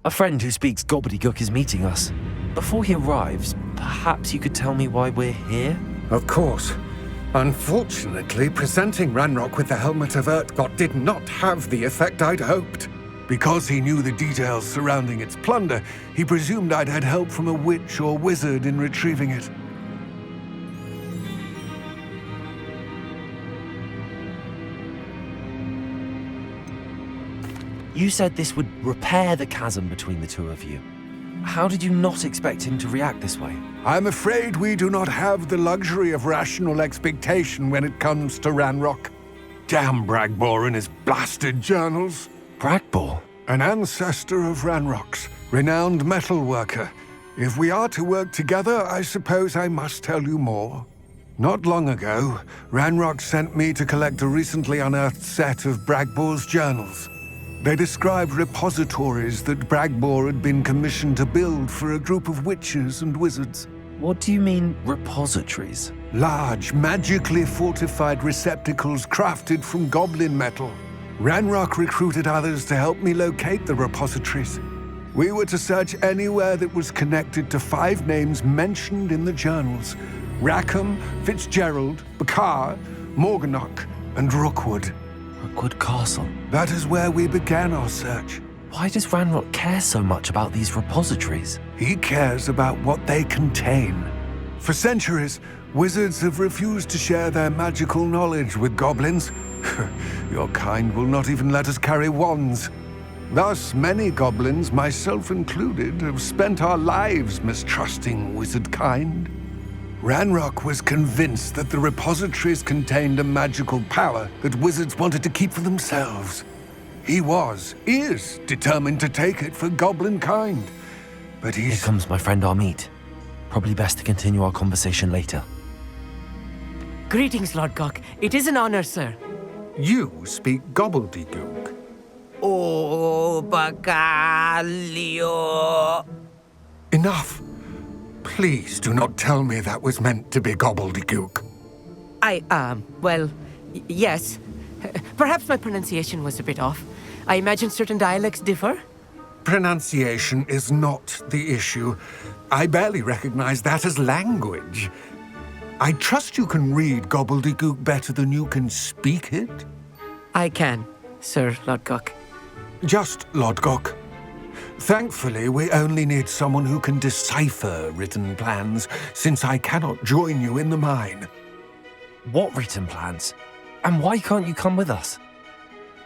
A friend who speaks gobbledygook is meeting us. Before he arrives, perhaps you could tell me why we're here? Of course. Unfortunately, presenting Ranrock with the Helmet of Urtkot did not have the effect I'd hoped. Because he knew the details surrounding its plunder, he presumed I'd had help from a witch or wizard in retrieving it. You said this would repair the chasm between the two of you. How did you not expect him to react this way? I'm afraid we do not have the luxury of rational expectation when it comes to Ranrock. Damn Bragbor and his blasted journals. Bragbor? An ancestor of Ranrock's, renowned metalworker. If we are to work together, I suppose I must tell you more. Not long ago, Ranrock sent me to collect a recently unearthed set of Bragbor's journals. They described repositories that Bragbor had been commissioned to build for a group of witches and wizards. What do you mean, repositories? Large, magically fortified receptacles crafted from goblin metal. Ranrock recruited others to help me locate the repositories. We were to search anywhere that was connected to 5 names mentioned in the journals: Rackham, Fitzgerald, Bakar, Morganach, and Rookwood. Rookwood Castle. That is where we began our search. Why does Ranrock care so much about these repositories? He cares about what they contain. For centuries, wizards have refused to share their magical knowledge with goblins. Your kind will not even let us carry wands. Thus, many goblins, myself included, have spent our lives mistrusting wizard kind. Ranrock was convinced that the repositories contained a magical power that wizards wanted to keep for themselves. He is determined to take it for goblin kind. But Here comes my friend Amit. Probably best to continue our conversation later. Greetings, Lord Gok. It is an honor, sir. You speak gobbledygook. Oh, Bacalio. Enough. Please do not tell me that was meant to be gobbledygook. Yes. Perhaps my pronunciation was a bit off. I imagine certain dialects differ. Pronunciation is not the issue. I barely recognize that as language. I trust you can read gobbledygook better than you can speak it? I can, Sir Lord Gok. Just Lord Gok. Thankfully, we only need someone who can decipher written plans, since I cannot join you in the mine. What written plans? And why can't you come with us?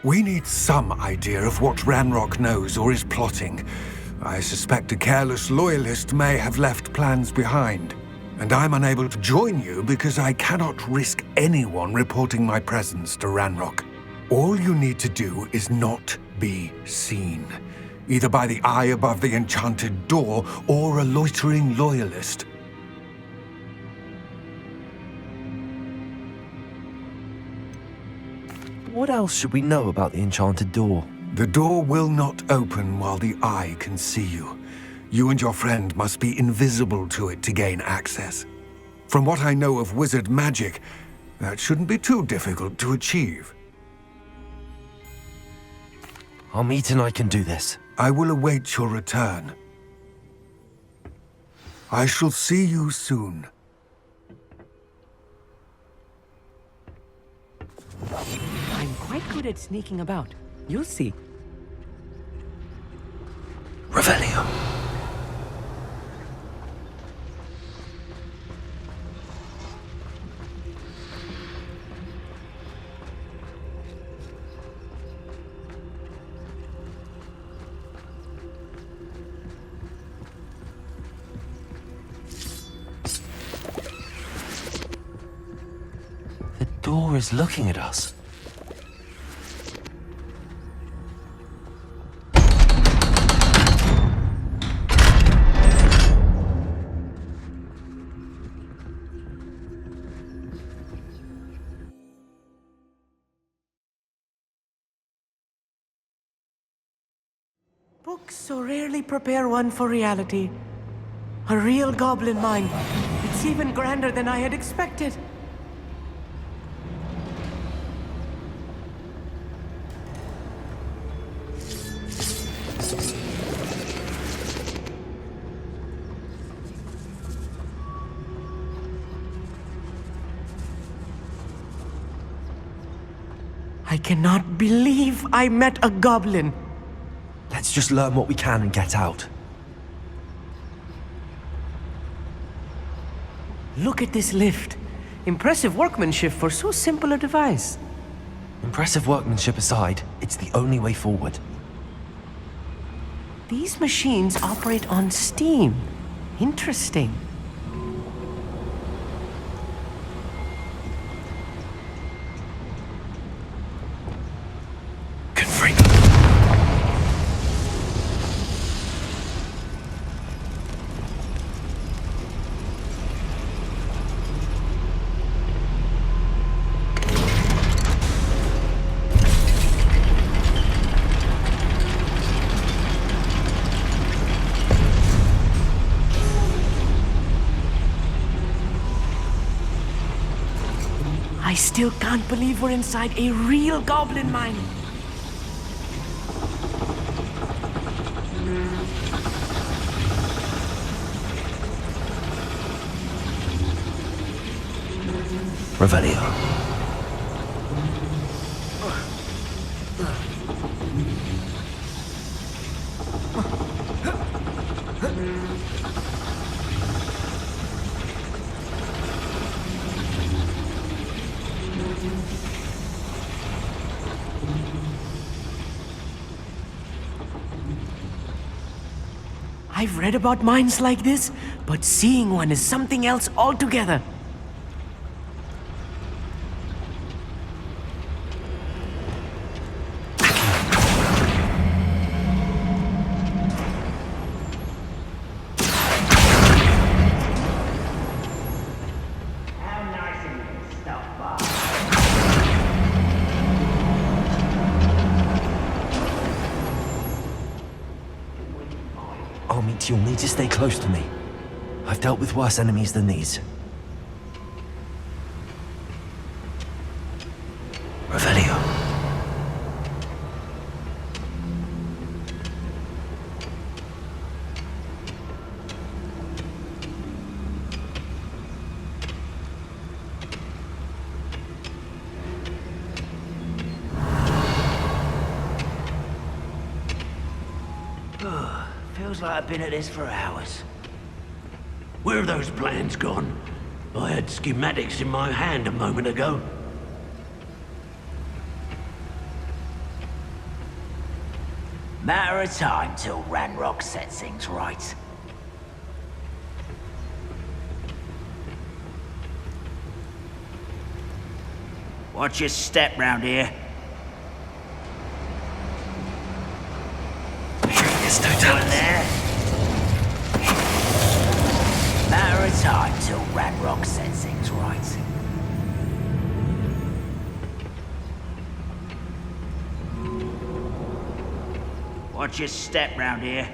We need some idea of what Ranrock knows or is plotting. I suspect a careless loyalist may have left plans behind. And I'm unable to join you because I cannot risk anyone reporting my presence to Ranrock. All you need to do is not be seen, either by the eye above the enchanted door or a loitering loyalist. What else should we know about the enchanted door? The door will not open while the eye can see you. You and your friend must be invisible to it to gain access. From what I know of wizard magic, that shouldn't be too difficult to achieve. Amit and I can do this. I will await your return. I shall see you soon. I'm quite good at sneaking about. You'll see. Revelio. The door is looking at us. Books so rarely prepare one for reality. A real goblin mine. It's even grander than I had expected. I cannot believe I met a goblin. Let's just learn what we can and get out. Look at this lift. Impressive workmanship for so simple a device. Impressive workmanship aside, it's the only way forward. These machines operate on steam. Interesting. Confront. I still can't believe we're inside a real goblin mine. Revelio. I've read about mines like this, but seeing one is something else altogether. Armit, you'll need to stay close to me. I've dealt with worse enemies than these. Revelio. Feels like I've been at this for hours. Where have those plans gone? I had schematics in my hand a moment ago. Matter of time till Ranrock sets things right. Watch your step round here. Going there. Matter of time till Ranrock sets things right. Watch your step round here.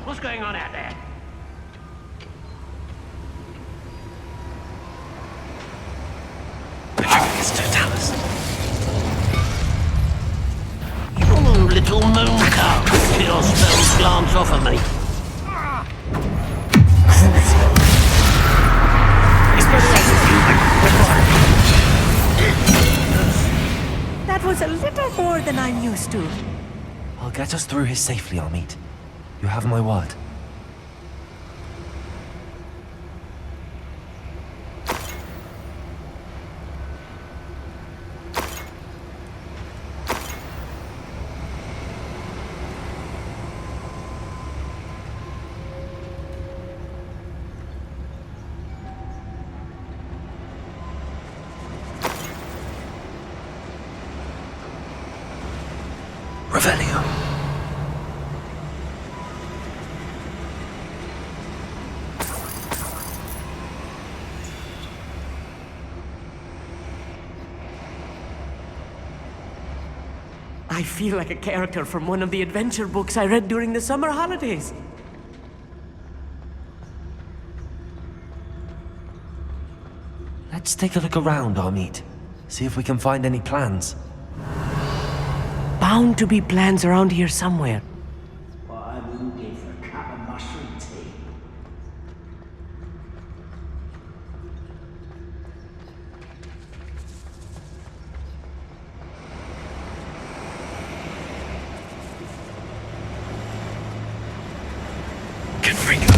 What's going on out there? It's Totalis. You little mooncalf! Get your spells glance off of me. That was a little more than I'm used to. I'll get us through here safely, Armit. You have my word. Revelio. I feel like a character from one of the adventure books I read during the summer holidays. Let's take a look around, Amit. See if we can find any plans. Bound to be plans around here somewhere. What I wouldn't give for a cup of mushroom tea. Confringo.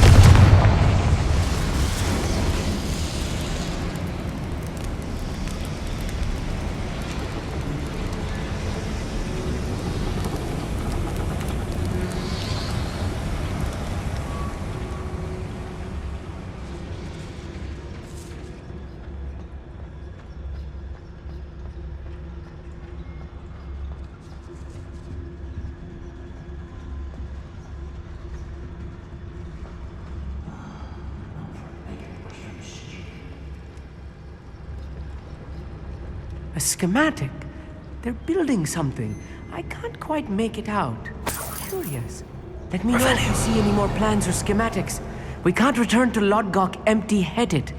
A schematic. They're building something. I can't quite make it out. Curious. Let me know if you see any more plans or schematics. We can't return to Lodgok empty-headed.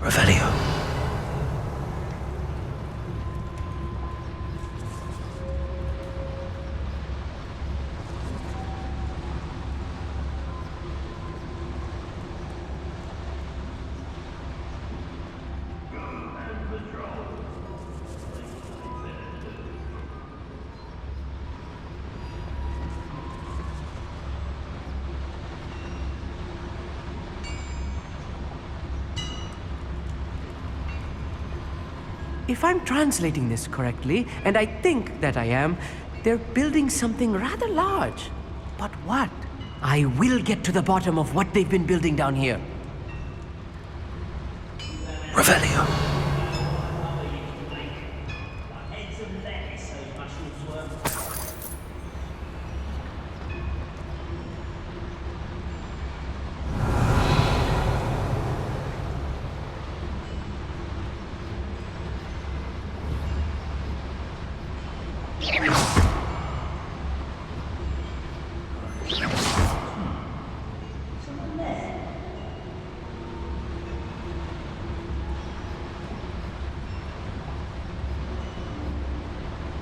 Revelio. If I'm translating this correctly, and I think that I am, they're building something rather large. But what? I will get to the bottom of what they've been building down here. Revelio.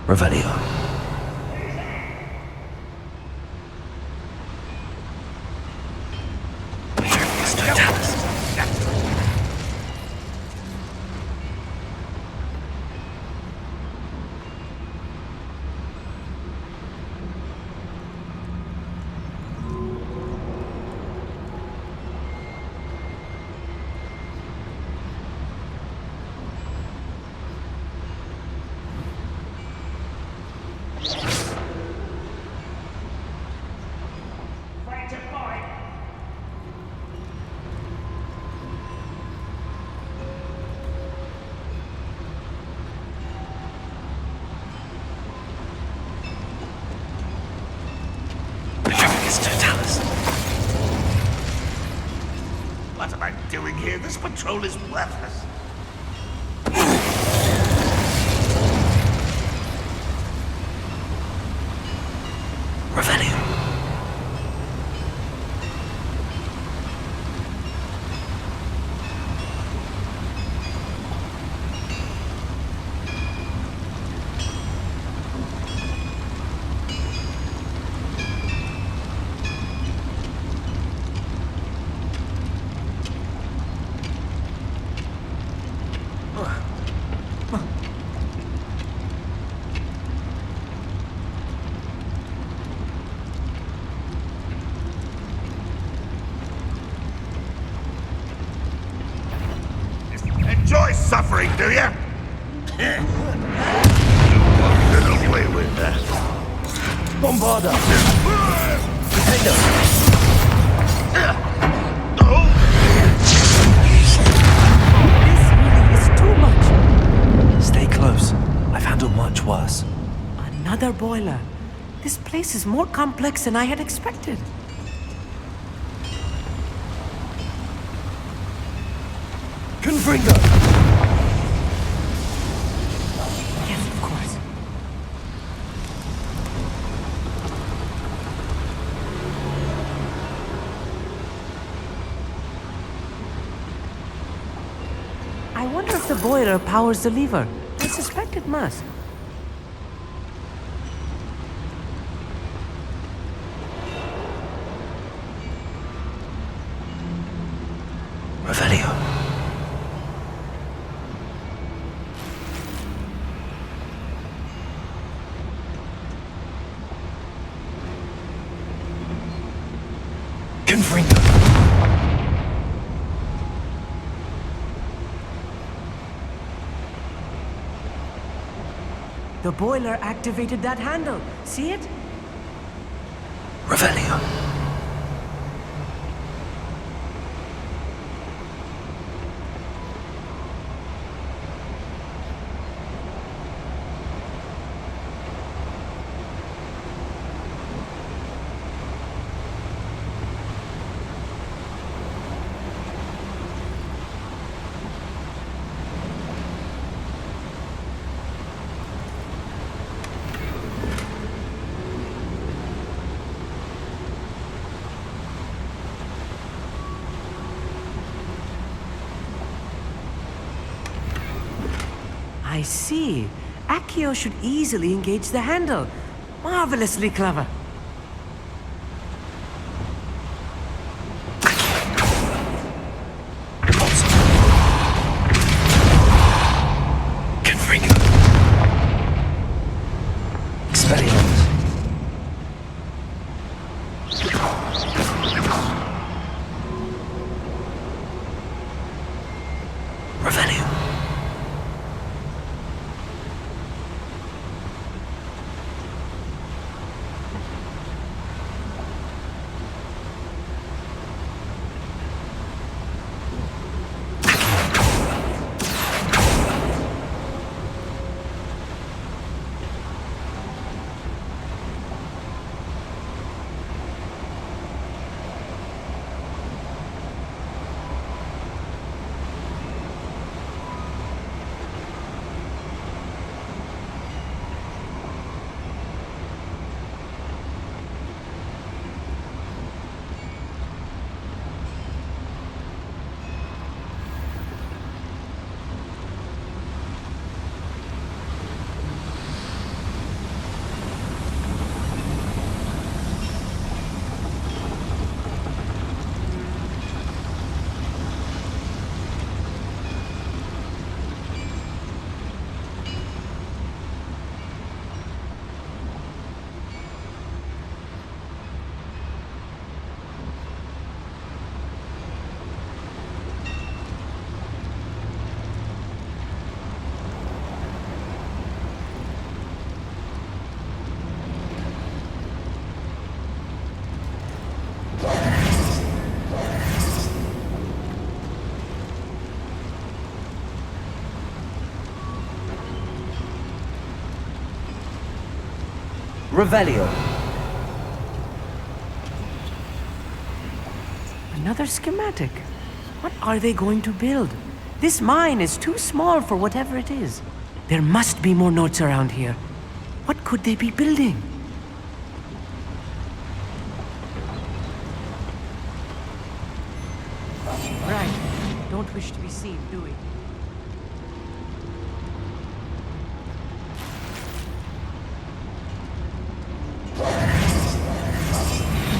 Revelio. What am I doing here? This patrol is worthless. Revelio. do you? Get away with that. Bombarda! Hang This really is too much. on! Stay close. I've handled much worse. Another boiler. This place is more complex than I had expected. Confringo! Yes, of course. I wonder if the boiler powers the lever. I suspect it must. Revelio. Confringo. The boiler activated that handle. See it? Revelio. I see. Accio should easily engage the handle. Marvelously clever. Confringo. Expelliarmus. Revelio. Revelio. Another schematic. What are they going to build? This mine is too small for whatever it is. There must be more notes around here. What could they be building? Right. Don't wish to be seen, do we?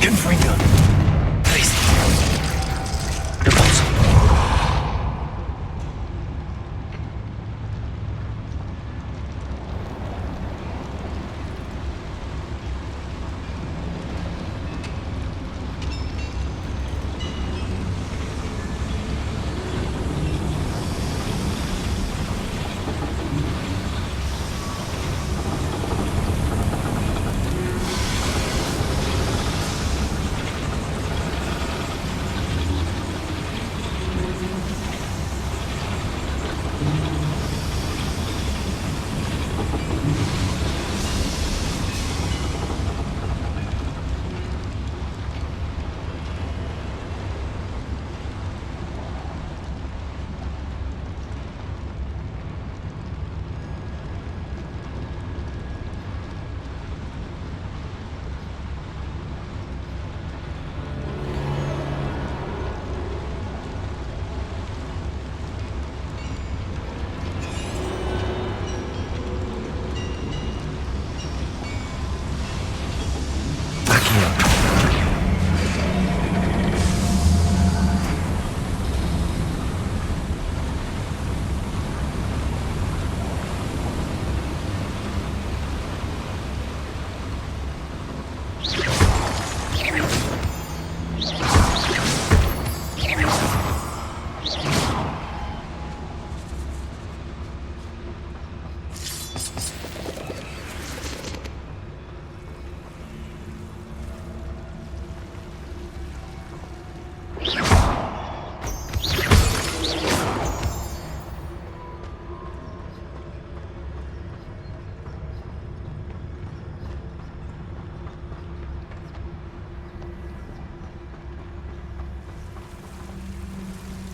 Confringo. Please. Repulsor.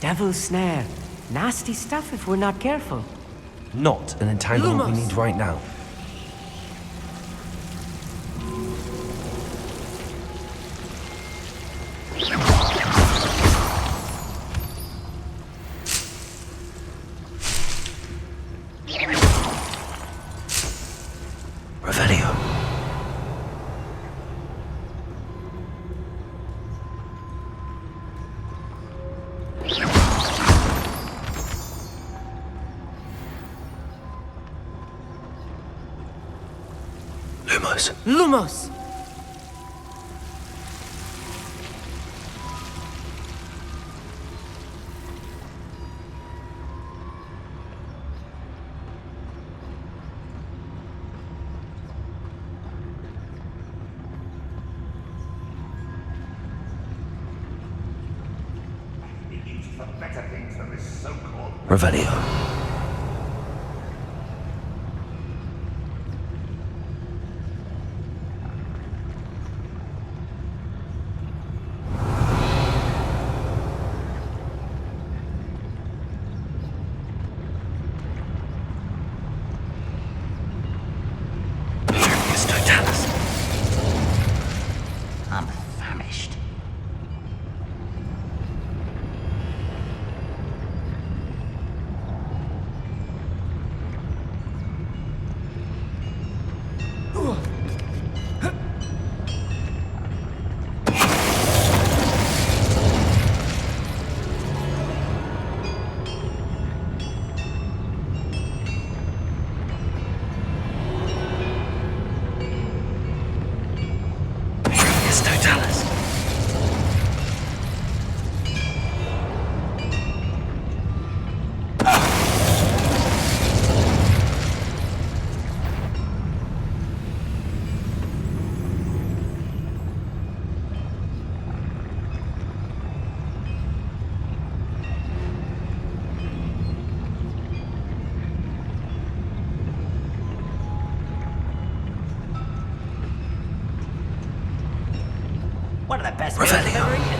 Devil's snare. Nasty stuff if we're not careful. Not an entanglement we Lumos! need right now. Revelio. Lumos. Lumos! Revelio. I'm famished. One of the best meals I've ever eaten.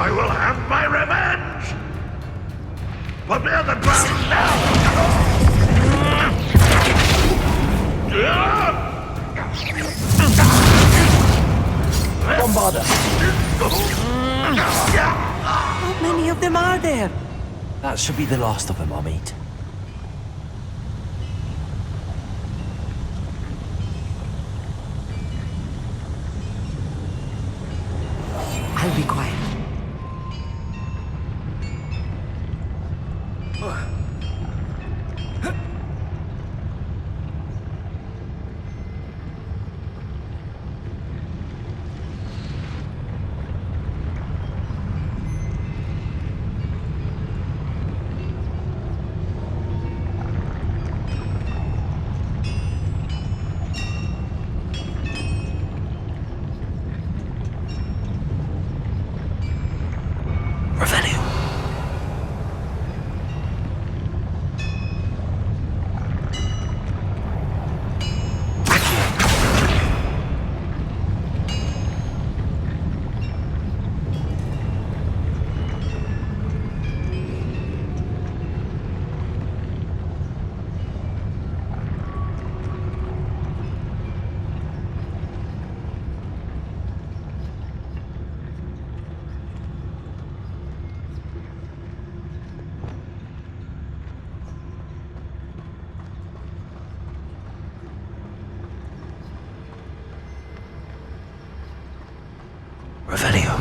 I will have my revenge! Put me on the ground now! Bombarda. How many of them are there? That should be the last of them, I'll meet. I'll be quiet. Revelio.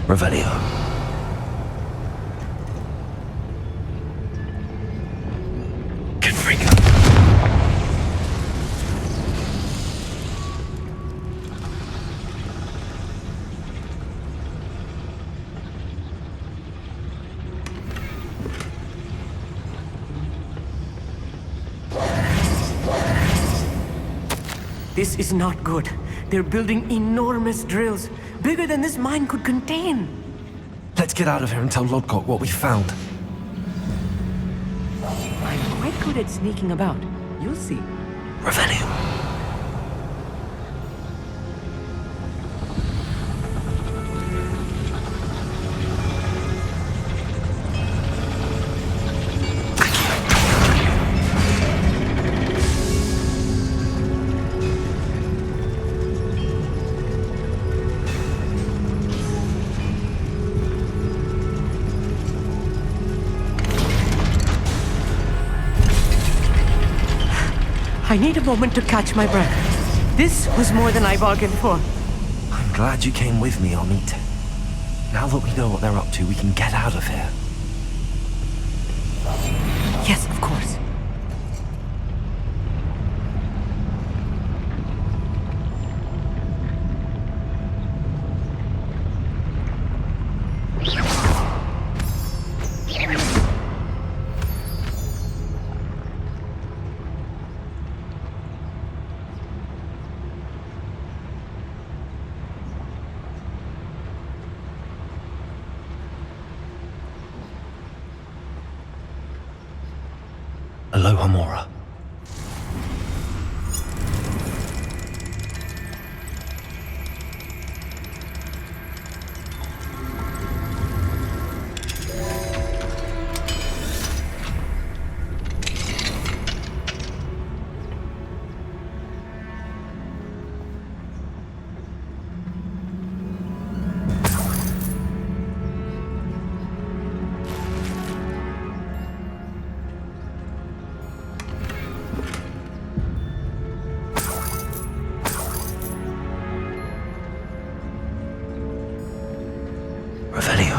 Revelio. Confringo. This is not good. They're building enormous drills, bigger than this mine could contain. Let's get out of here and tell Lodgok what we found. I'm quite good at sneaking about. You'll see. Revelio. I need a moment to catch my breath. This was more than I bargained for. I'm glad you came with me, Amit. Now that we know what they're up to, we can get out of here. Yes, of course. Aloha Mora. Revelio.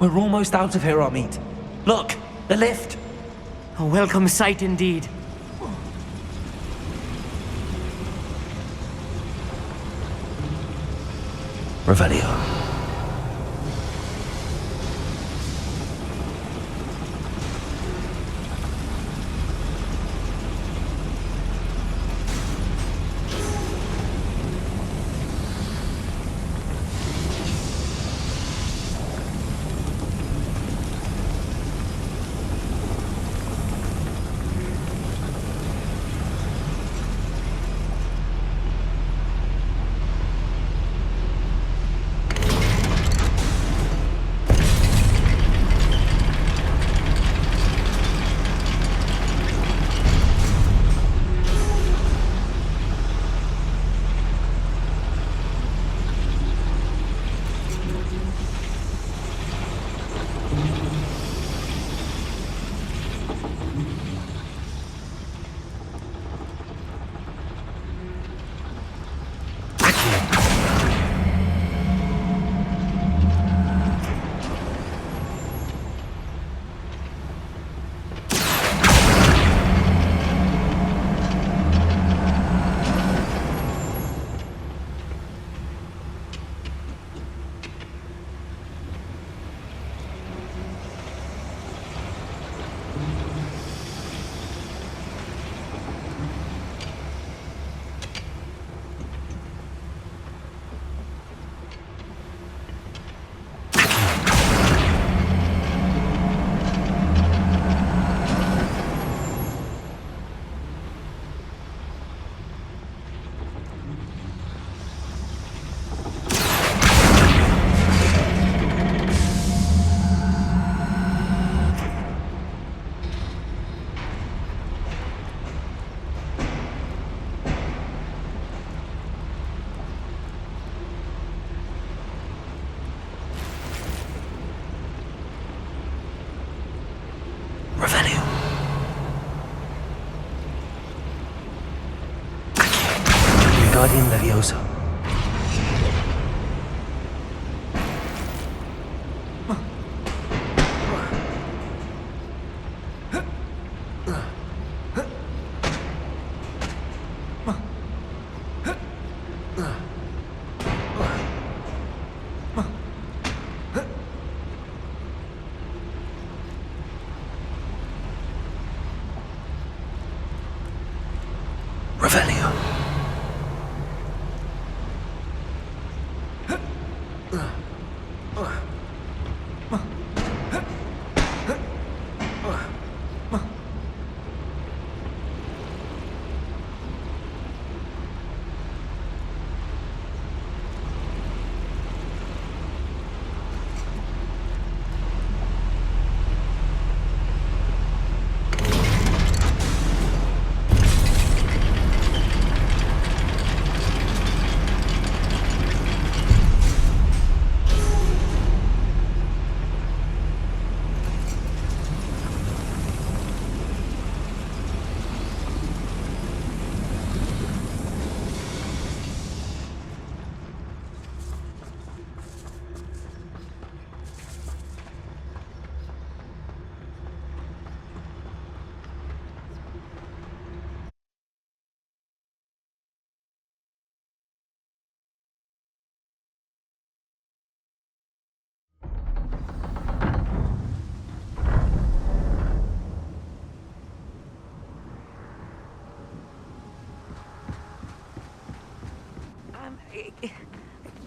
We're almost out of here, Amit. Look, the lift. A welcome sight indeed. Revelio. Revelio. Guardian Leviosa. Revelio.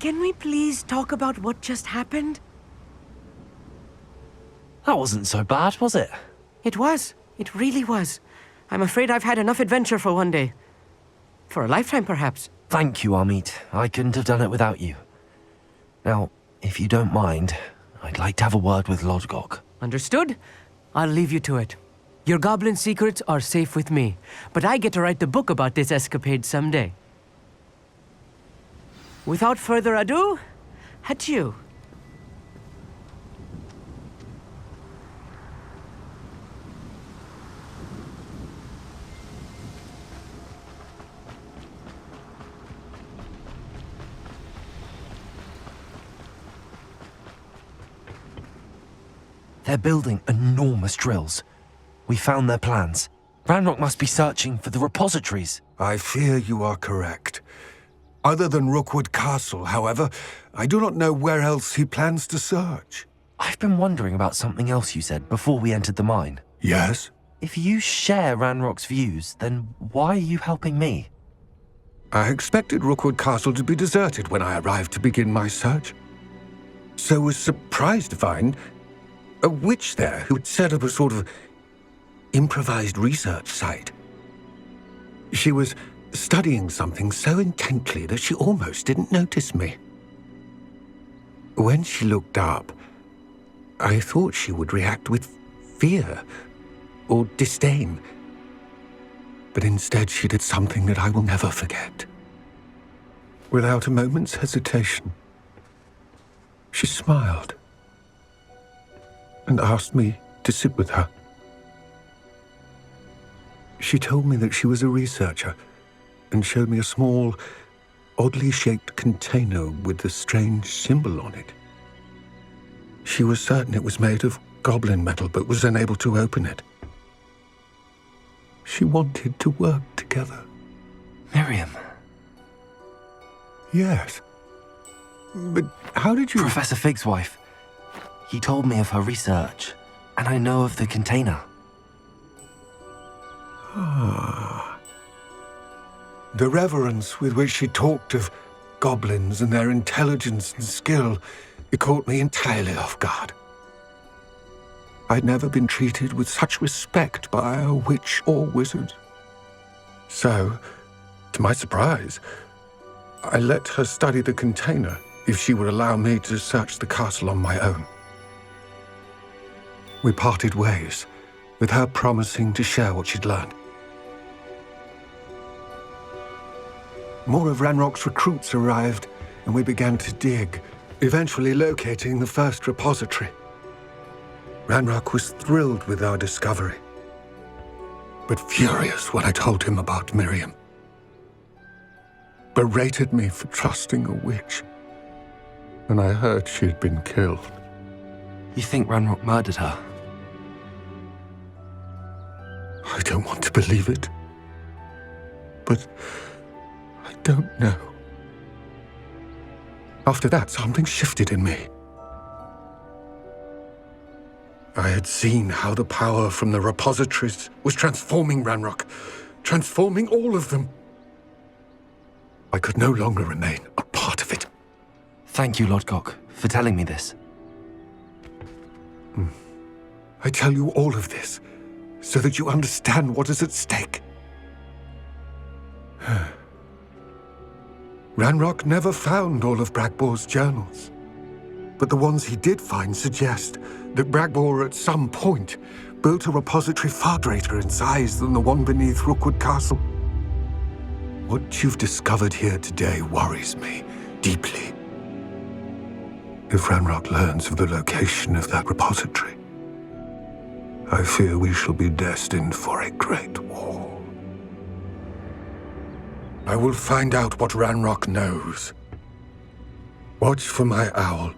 Can we please talk about what just happened? That wasn't so bad, was it? It was. It really was. I'm afraid I've had enough adventure for one day. For a lifetime, perhaps. Thank you, Amit. I couldn't have done it without you. Now, if you don't mind, I'd like to have a word with Lodgok. Understood? I'll leave you to it. Your goblin secrets are safe with me, but I get to write the book about this escapade someday. Without further ado, adieu. They're building enormous drills. We found their plans. Ranrock must be searching for the repositories. I fear you are correct. Other than Rookwood Castle, however, I do not know where else he plans to search. I've been wondering about something else you said before we entered the mine. Yes? If you share Ranrock's views, then why are you helping me? I expected Rookwood Castle to be deserted when I arrived to begin my search. So was surprised to find a witch there who had set up a sort of improvised research site. She was studying something so intently that she almost didn't notice me. When she looked up, I thought she would react with fear or disdain. But instead she did something that I will never forget. Without a moment's hesitation, she smiled and asked me to sit with her. She told me that she was a researcher and showed me a small, oddly shaped container with a strange symbol on it. She was certain it was made of goblin metal, but was unable to open it. She wanted to work together. Miriam. Yes. But how did you... Professor Fig's wife. He told me of her research, and I know of the container. The reverence with which she talked of goblins and their intelligence and skill, it caught me entirely off guard. I'd never been treated with such respect by a witch or wizard. So, to my surprise, I let her study the container if she would allow me to search the castle on my own. We parted ways, with her promising to share what she'd learned. More of Ranrock's recruits arrived, and we began to dig, eventually locating the first repository. Ranrock was thrilled with our discovery, but furious when I told him about Miriam. Berated me for trusting a witch, and I heard she had been killed. You think Ranrock murdered her? I don't want to believe it, but I don't know. After that, something shifted in me. I had seen how the power from the repositories was transforming Ranrock, transforming all of them. I could no longer remain a part of it. Thank you, Lodgok, for telling me this. I tell you all of this so that you understand what is at stake. Ranrock never found all of Bragbor's journals, but the ones he did find suggest that Bragbor at some point built a repository far greater in size than the one beneath Rookwood Castle. What you've discovered here today worries me deeply. If Ranrock learns of the location of that repository, I fear we shall be destined for a great war. I will find out what Ranrock knows. Watch for my owl.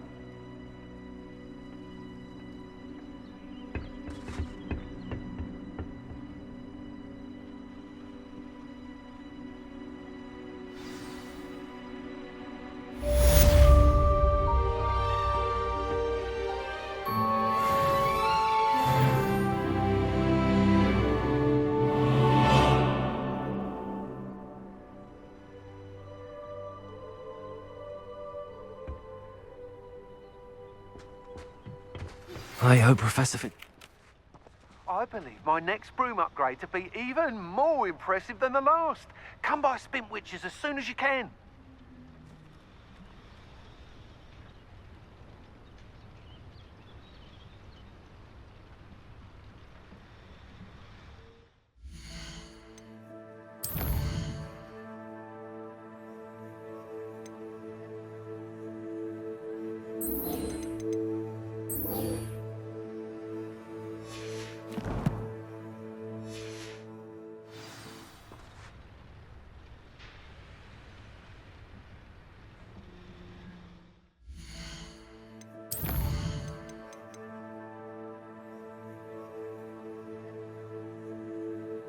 I hope Professor Fig... I believe my next broom upgrade to be even more impressive than the last. Come by Spint Witches as soon as you can.